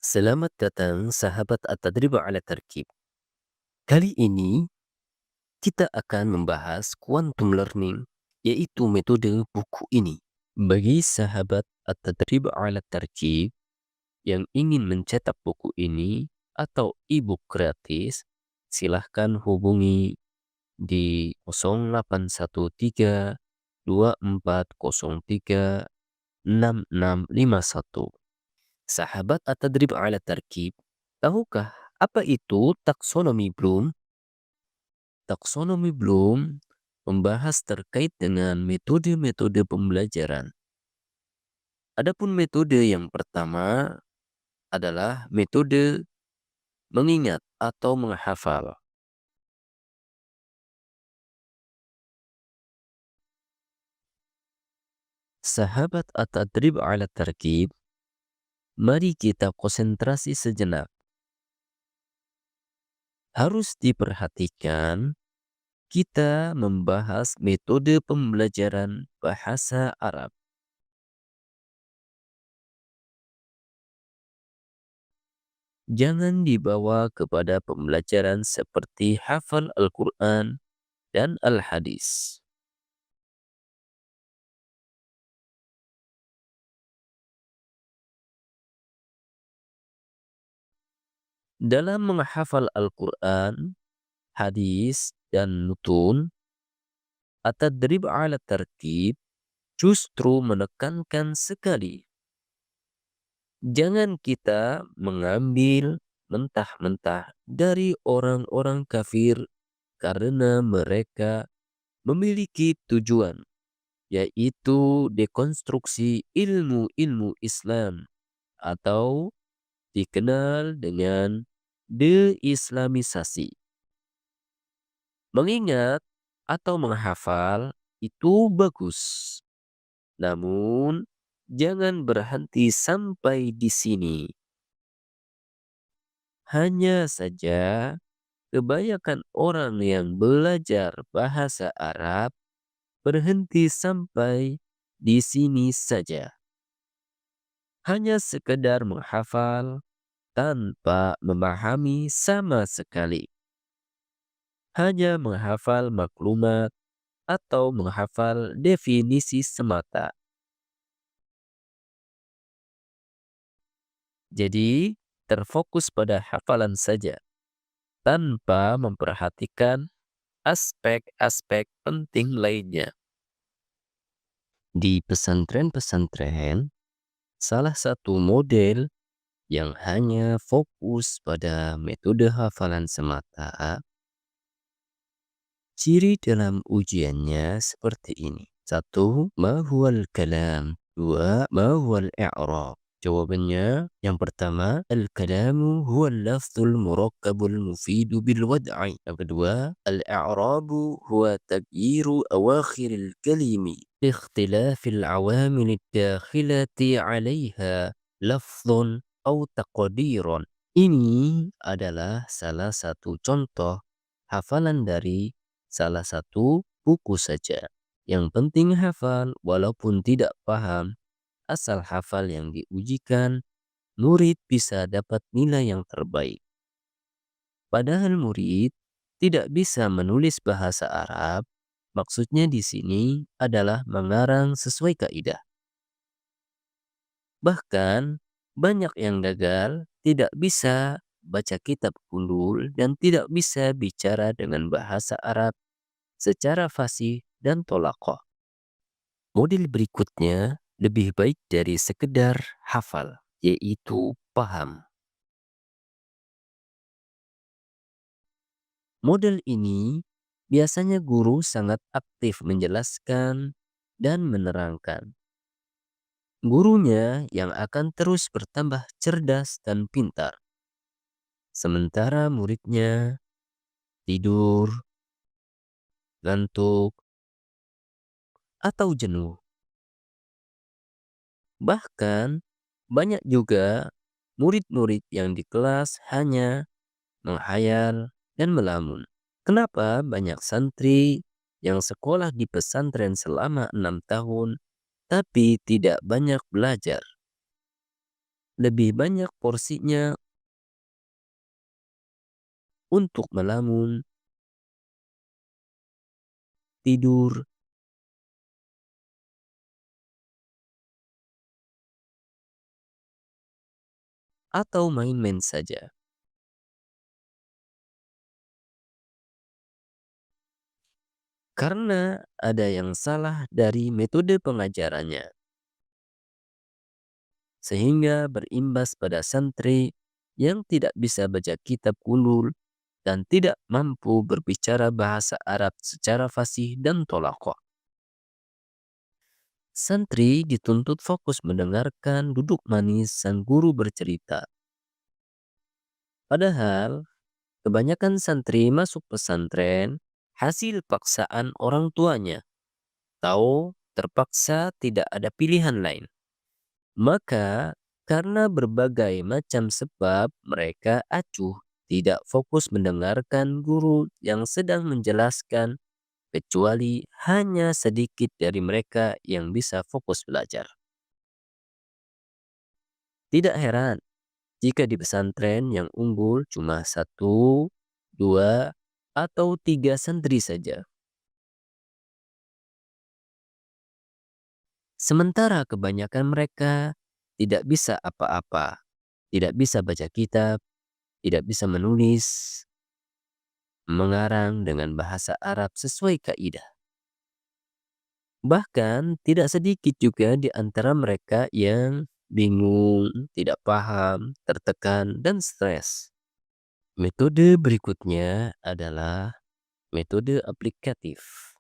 Selamat datang sahabat At-Tadrib 'ala Tarkib. Kali ini kita akan membahas quantum learning, yaitu metode buku ini. Bagi sahabat At-Tadrib 'ala Tarkib yang ingin mencetak buku ini atau e-book gratis, silahkan hubungi di 0813 2403 6651. Sahabat At-Tadrib 'ala Tarkib, tahukah apa itu taksonomi Bloom? Taksonomi Bloom membahas terkait dengan metode-metode pembelajaran. Adapun metode yang pertama adalah metode mengingat atau menghafal. Sahabat At-Tadrib 'ala Tarkib, mari kita konsentrasi sejenak. Harus diperhatikan, kita membahas metode pembelajaran bahasa Arab. Jangan dibawa kepada pembelajaran seperti hafal Al-Quran dan Al-Hadis. Dalam menghafal Al-Quran, hadis, dan mutun, At-Tadrib 'ala Tartib justru menekankan sekali. Jangan kita mengambil mentah-mentah dari orang-orang kafir karena mereka memiliki tujuan, yaitu dekonstruksi ilmu-ilmu Islam atau dikenal dengan deislamisasi. Mengingat atau menghafal itu bagus, namun jangan berhenti sampai di sini. Hanya saja kebanyakan orang yang belajar bahasa Arab berhenti sampai di sini saja. Hanya sekedar menghafal tanpa memahami sama sekali. Hanya menghafal maklumat atau menghafal definisi semata. Jadi, terfokus pada hafalan saja tanpa memperhatikan aspek-aspek penting lainnya. Di pesantren-pesantren, salah satu model yang hanya fokus pada metode hafalan semata, ciri dalam ujiannya seperti ini. 1. Ma huwal kalam. 2. Ma huwal i'rab. Jawabannya, yang pertama, al-kalamu huwa al-lafzul murakkabul mufidu bil wad'i. Yang kedua, al-i'rabu huwa tagyiru awakhiril kalimi ikhtilafil awamil dakhilati 'alaiha lafzun au taqdiron. Ini adalah salah satu contoh hafalan dari salah satu buku saja. Yang penting hafal walaupun tidak paham. Asal hafal yang diujikan, murid bisa dapat nilai yang terbaik. Padahal murid tidak bisa menulis bahasa Arab, maksudnya di sini adalah mengarang sesuai kaidah. Bahkan banyak yang gagal tidak bisa baca kitab gundul dan tidak bisa bicara dengan bahasa Arab secara fasih dan tholaqoh. Model berikutnya lebih baik dari sekedar hafal, yaitu paham. Model ini biasanya guru sangat aktif menjelaskan dan menerangkan. Gurunya yang akan terus bertambah cerdas dan pintar. Sementara muridnya tidur, ngantuk, atau jenuh. Bahkan banyak juga murid-murid yang di kelas hanya menghayal dan melamun. Kenapa banyak santri yang sekolah di pesantren selama 6 tahun tapi tidak banyak belajar? lebih banyak porsinya untuk melamun, tidur, atau main-main saja. Karena ada yang salah dari metode pengajarannya, sehingga berimbas pada santri yang tidak bisa baca kitab ulul dan tidak mampu berbicara bahasa Arab secara fasih dan tholaqah. Santri dituntut fokus mendengarkan duduk manis sang guru bercerita. Padahal, kebanyakan santri masuk pesantren hasil paksaan orang tuanya. Tahu terpaksa tidak ada pilihan lain. Maka, karena berbagai macam sebab mereka acuh tidak fokus mendengarkan guru yang sedang menjelaskan, kecuali hanya sedikit dari mereka yang bisa fokus belajar. Tidak heran jika di pesantren yang unggul cuma satu, dua, atau tiga santri saja. Sementara kebanyakan mereka tidak bisa apa-apa, tidak bisa baca kitab, tidak bisa menulis, mengarang dengan bahasa Arab sesuai kaidah. Bahkan tidak sedikit juga di antara mereka yang bingung, tidak paham, tertekan, dan stres. Metode berikutnya adalah metode aplikatif.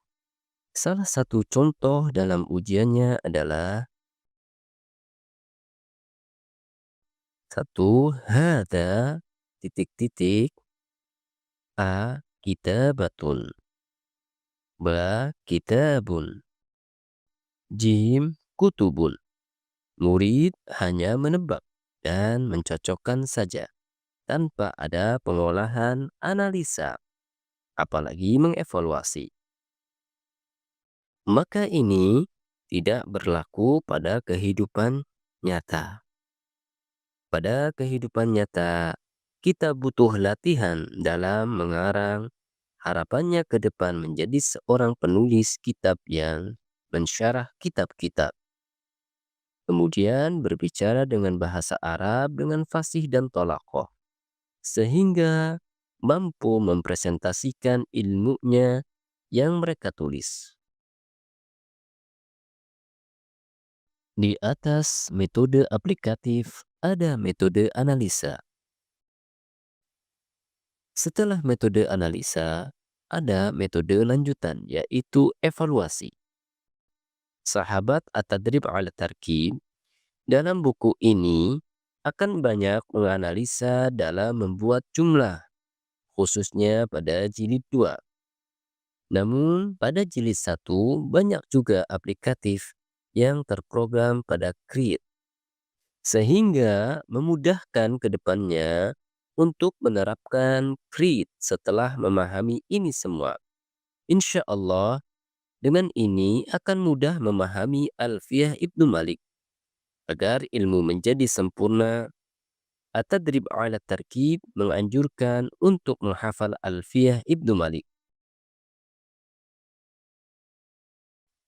Salah satu contoh dalam ujiannya adalah satu, hada titik-titik a kitabatun, ba kitabun, jim kutubun. Murid hanya menebak dan mencocokkan saja tanpa ada pengolahan analisa, apalagi mengevaluasi. Maka ini tidak berlaku pada kehidupan nyata. Pada kehidupan nyata, kita butuh latihan dalam mengarang. Harapannya ke depan menjadi seorang penulis kitab yang mensyarah kitab-kitab. Kemudian berbicara dengan bahasa Arab dengan fasih dan tholaqah, sehingga mampu mempresentasikan ilmunya yang mereka tulis. Di atas metode aplikatif ada metode analisa. Setelah metode analisa, ada metode lanjutan yaitu evaluasi. Sahabat At-Tadrib ala Tarkib dalam buku ini akan banyak menganalisa dalam membuat jumlah, khususnya pada jilid 2. Namun pada jilid 1 banyak juga aplikatif yang terprogram pada Create, sehingga memudahkan ke depannya untuk menerapkan Create setelah memahami ini semua. Insya Allah, dengan ini akan mudah memahami Alfiyah Ibnu Malik. Agar ilmu menjadi sempurna, At-Tadrib ala Tarkib menganjurkan untuk menghafal Alfiyah Ibnu Malik.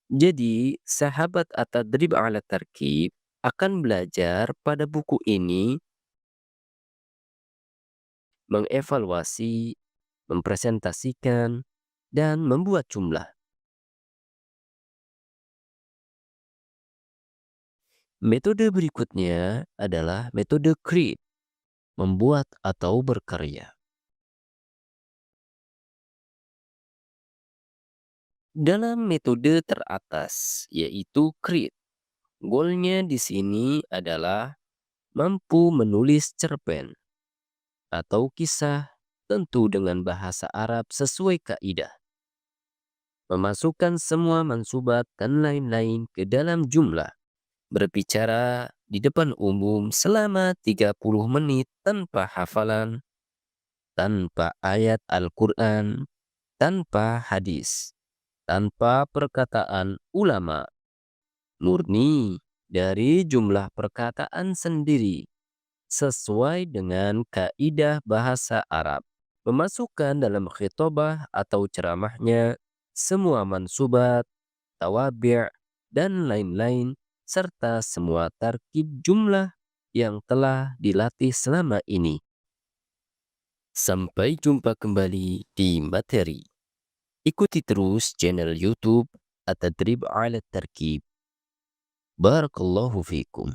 Jadi, sahabat At-Tadrib ala Tarkib akan belajar pada buku ini mengevaluasi, mempresentasikan, dan membuat jumlah. Metode berikutnya adalah metode create, membuat atau berkarya. Dalam metode teratas, yaitu create, goalnya di sini adalah mampu menulis cerpen atau kisah tentu dengan bahasa Arab sesuai kaidah. Memasukkan semua mansubat dan lain-lain ke dalam jumlah. Berbicara di depan umum selama 30 menit tanpa hafalan, tanpa ayat Al-Quran, tanpa hadis, tanpa perkataan ulama, murni dari jumlah perkataan sendiri. sesuai dengan kaidah bahasa Arab. Memasukkan dalam khitobah atau ceramahnya semua mansubat, tawabi', dan lain-lain serta semua tarkib jumlah yang telah dilatih selama ini. Sampai jumpa kembali di materi. Ikuti terus channel YouTube At-Tadrib 'ala Tarkib. Barakallahu fikum.